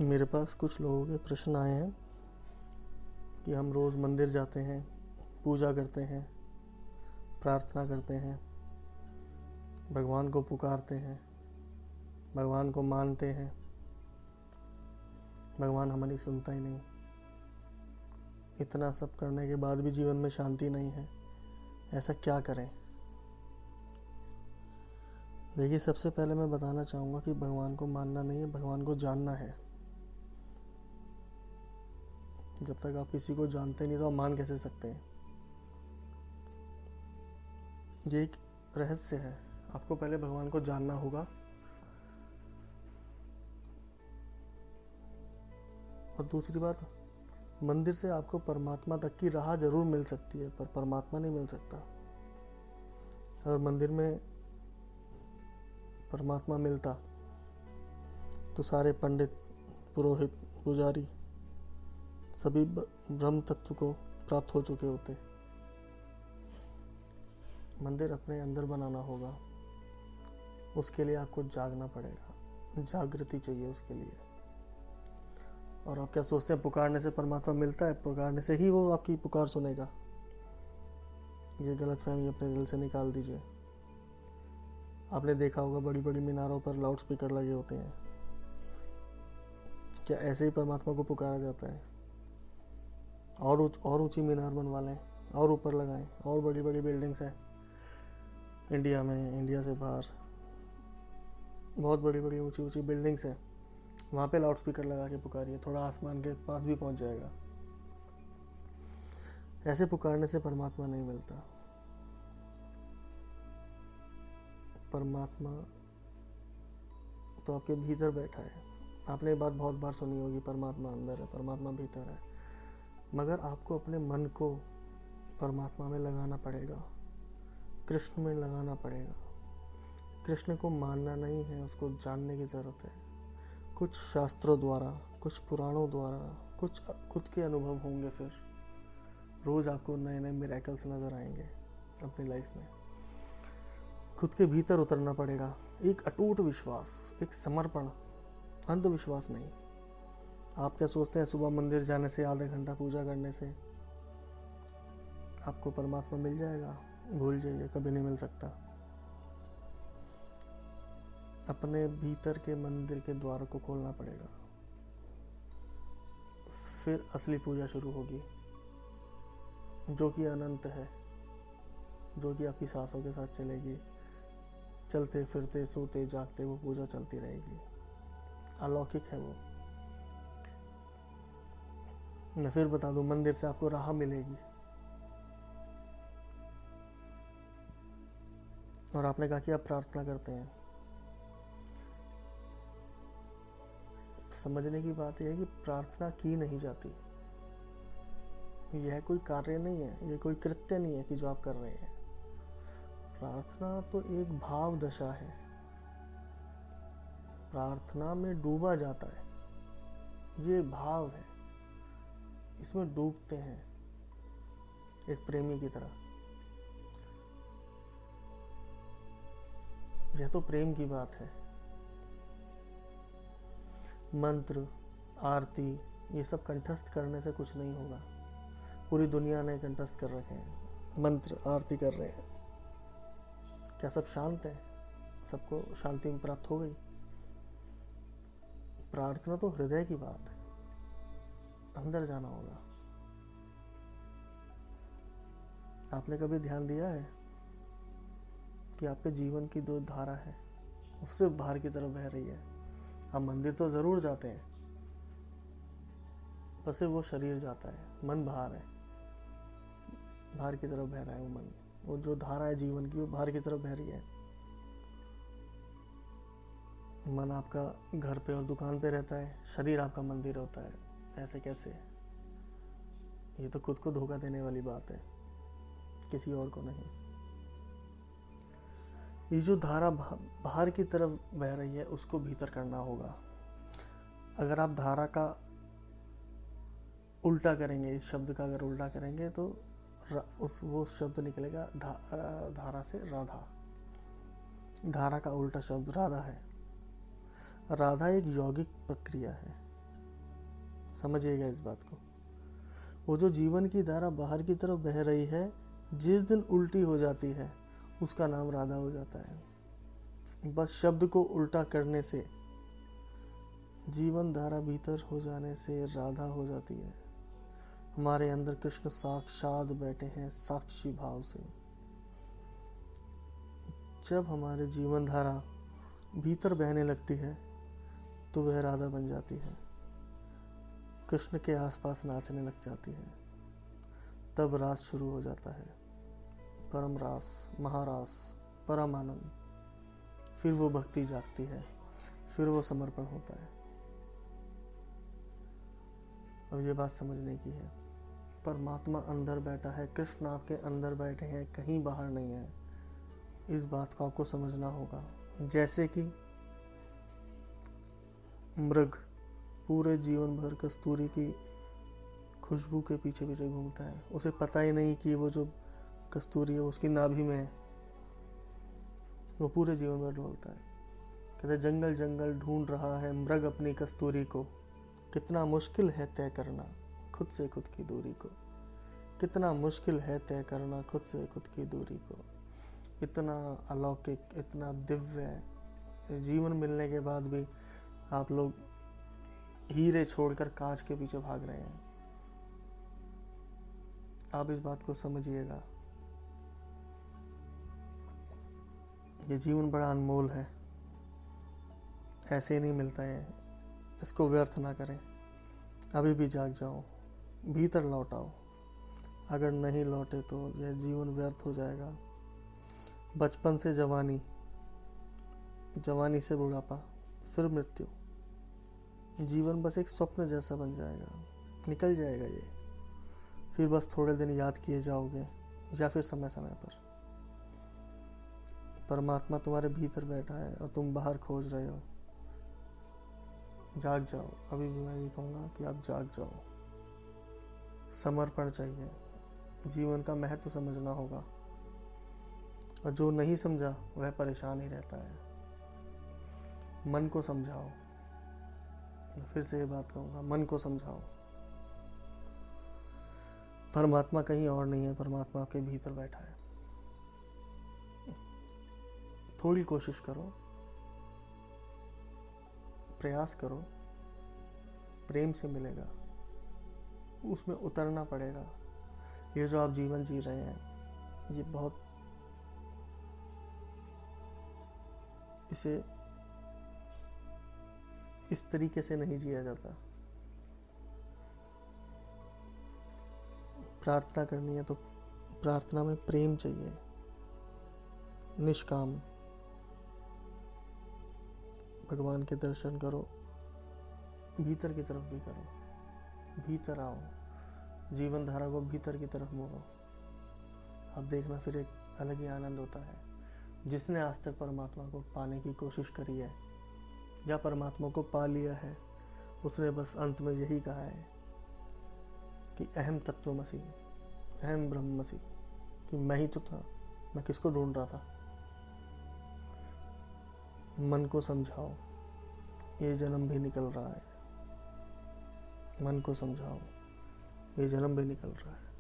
मेरे पास कुछ लोगों के प्रश्न आए हैं कि हम रोज़ मंदिर जाते हैं, पूजा करते हैं, प्रार्थना करते हैं, भगवान को पुकारते हैं, भगवान को मानते हैं, भगवान हमारी सुनता ही नहीं। इतना सब करने के बाद भी जीवन में शांति नहीं है। ऐसा क्या करें? देखिए, सबसे पहले मैं बताना चाहूँगा कि भगवान को मानना नहीं है, भगवान को जानना है। जब तक आप किसी को जानते नहीं तो आप मान कैसे सकते हैं? ये एक रहस्य है। आपको पहले भगवान को जानना होगा, और दूसरी बात, मंदिर से आपको परमात्मा तक की राह जरूर मिल सकती है, पर परमात्मा नहीं मिल सकता। अगर मंदिर में परमात्मा मिलता तो सारे पंडित, पुरोहित, पुजारी सभी ब्रह्म तत्व को प्राप्त हो चुके होते। मंदिर अपने अंदर बनाना होगा, उसके लिए आपको जागना पड़ेगा, जागृति चाहिए उसके लिए। और आप क्या सोचते हैं पुकारने से परमात्मा मिलता है? पुकारने से ही वो आपकी पुकार सुनेगा। ये गलतफहमी अपने दिल से निकाल दीजिए। आपने देखा होगा बड़ी बड़ी मीनारों पर लाउड स्पीकर लगे होते हैं। क्या ऐसे ही परमात्मा को पुकारा जाता है? और ऊंची मीनार बनवा लें, और ऊपर लगाएं, और बड़ी बड़ी बिल्डिंग्स हैं इंडिया में, इंडिया से बाहर बहुत बड़ी बड़ी ऊंची ऊंची बिल्डिंग्स हैं। वहाँ पे लाउड स्पीकर लगा के पुकारिए, थोड़ा आसमान के पास भी पहुँच जाएगा। ऐसे पुकारने से परमात्मा नहीं मिलता। परमात्मा तो आपके भीतर बैठा है। आपने ये बात बहुत बार सुनी होगी, परमात्मा अंदर है, परमात्मा भीतर है। मगर आपको अपने मन को परमात्मा में लगाना पड़ेगा, कृष्ण में लगाना पड़ेगा। कृष्ण को मानना नहीं है, उसको जानने की ज़रूरत है। कुछ शास्त्रों द्वारा, कुछ पुराणों द्वारा, कुछ खुद के अनुभव होंगे। फिर रोज़ आपको नए नए मिरेकल्स नज़र आएंगे अपनी लाइफ में। खुद के भीतर उतरना पड़ेगा। एक अटूट विश्वास, एक समर्पण, अंधविश्वास नहीं। आप क्या सोचते हैं सुबह मंदिर जाने से, आधा घंटा पूजा करने से आपको परमात्मा मिल जाएगा? भूल जाइए, कभी नहीं मिल सकता। अपने भीतर के मंदिर के द्वार को खोलना पड़ेगा, फिर असली पूजा शुरू होगी, जो कि अनंत है, जो कि आपकी सांसों के साथ चलेगी। चलते फिरते, सोते जागते वो पूजा चलती रहेगी। अलौकिक है वो। मैं फिर बता दूं, मंदिर से आपको राह मिलेगी। और आपने कहा कि आप प्रार्थना करते हैं। समझने की बात यह है कि प्रार्थना की नहीं जाती। यह कोई कार्य नहीं है, यह कोई कृत्य नहीं है कि जो आप कर रहे हैं। प्रार्थना तो एक भाव दशा है। प्रार्थना में डूबा जाता है, ये भाव है, इसमें डूबते हैं एक प्रेमी की तरह। यह तो प्रेम की बात है। मंत्र, आरती, ये सब कंठस्थ करने से कुछ नहीं होगा। पूरी दुनिया ने कंठस्थ कर रखे हैं, मंत्र आरती कर रहे हैं। क्या सब शांत है? सबको शांति में प्राप्त हो गई? प्रार्थना तो हृदय की बात है, अंदर जाना होगा। आपने कभी ध्यान दिया है कि आपके जीवन की जो धारा है उससे बाहर की तरफ बह रही है? आप मंदिर तो जरूर जाते हैं, पर सिर्फ वो शरीर जाता है, मन बाहर है, बाहर की तरफ बह रहा है वो मन। वो जो धारा है जीवन की, वो बाहर की तरफ बह रही है। मन आपका घर पे और दुकान पे रहता है, शरीर आपका मंदिर होता है। ऐसे कैसे? ये तो खुद को धोखा देने वाली बात है, किसी और को नहीं। ये जो धारा बाहर की तरफ बह रही है उसको भीतर करना होगा। अगर आप धारा का उल्टा करेंगे, इस शब्द का अगर उल्टा करेंगे तो वो शब्द निकलेगा धारा से राधा। धारा का उल्टा शब्द राधा है। राधा एक यौगिक प्रक्रिया है, समझिएगा इस बात को। वो जो जीवन की धारा बाहर की तरफ बह रही है, जिस दिन उल्टी हो जाती है उसका नाम राधा हो जाता है। बस शब्द को उल्टा करने से, जीवन धारा भीतर हो जाने से राधा हो जाती है। हमारे अंदर कृष्ण साक्षात बैठे हैं साक्षी भाव से। जब हमारे जीवन धारा भीतर बहने लगती है तो वह राधा बन जाती है, कृष्ण के आसपास नाचने लग जाती है। तब रास शुरू हो जाता है, परम रास, महारास, परम आनंद। फिर वो भक्ति जागती है, फिर वो समर्पण होता है। अब ये बात समझने की है, परमात्मा अंदर बैठा है, कृष्ण आपके अंदर बैठे हैं, कहीं बाहर नहीं है। इस बात को आपको समझना होगा। जैसे कि मृग पूरे जीवन भर कस्तूरी की खुशबू के पीछे पीछे घूमता है, उसे पता ही नहीं कि वो जो कस्तूरी है उसकी नाभि में है। वो पूरे जीवन भर ढोलता है, कहते जंगल जंगल ढूंढ रहा है मृग अपनी कस्तूरी को, कितना मुश्किल है तय करना खुद से खुद की दूरी को। कितना मुश्किल है तय करना खुद से खुद की दूरी को। इतना अलौकिक, इतना दिव्य जीवन मिलने के बाद भी आप लोग हीरे छोड़कर कांच के पीछे भाग रहे हैं। आप इस बात को समझिएगा, ये जीवन बड़ा अनमोल है, ऐसे नहीं मिलता है। इसको व्यर्थ ना करें। अभी भी जाग जाओ, भीतर लौट आओ। अगर नहीं लौटे तो यह जीवन व्यर्थ हो जाएगा। बचपन से जवानी, जवानी से बुढ़ापा, फिर मृत्यु। जीवन बस एक स्वप्न जैसा बन जाएगा, निकल जाएगा ये। फिर बस थोड़े दिन याद किए जाओगे, या फिर समय समय पर। परमात्मा तुम्हारे भीतर बैठा है और तुम बाहर खोज रहे हो। जाग जाओ। अभी भी मैं ये कहूँगा कि आप जाग जाओ। समर्पण चाहिए, जीवन का महत्व समझना होगा। और जो नहीं समझा वह परेशान ही रहता है। मन को समझाओ। मैं फिर से ये बात कहूँगा, मन को समझाओ। परमात्मा कहीं और नहीं है, परमात्मा आपके भीतर बैठा है। थोड़ी कोशिश करो, प्रयास करो, प्रेम से मिलेगा, उसमें उतरना पड़ेगा। ये जो आप जीवन जी रहे हैं, ये बहुत, इसे इस तरीके से नहीं जिया जाता। प्रार्थना करनी है तो प्रार्थना में प्रेम चाहिए, निष्काम। भगवान के दर्शन करो, भीतर की तरफ भी करो, भीतर आओ, जीवन धारा को भीतर की तरफ मोड़ो। अब देखना फिर एक अलग ही आनंद होता है। जिसने आज तक परमात्मा को पाने की कोशिश करी है या परमात्मा को पा लिया है, उसने बस अंत में यही कहा है कि अहम तत्वमसि, अहम ब्रह्मसि, कि मैं ही तो था, मैं किसको ढूंढ रहा था। मन को समझाओ, ये जन्म भी निकल रहा है। मन को समझाओ, ये जन्म भी निकल रहा है।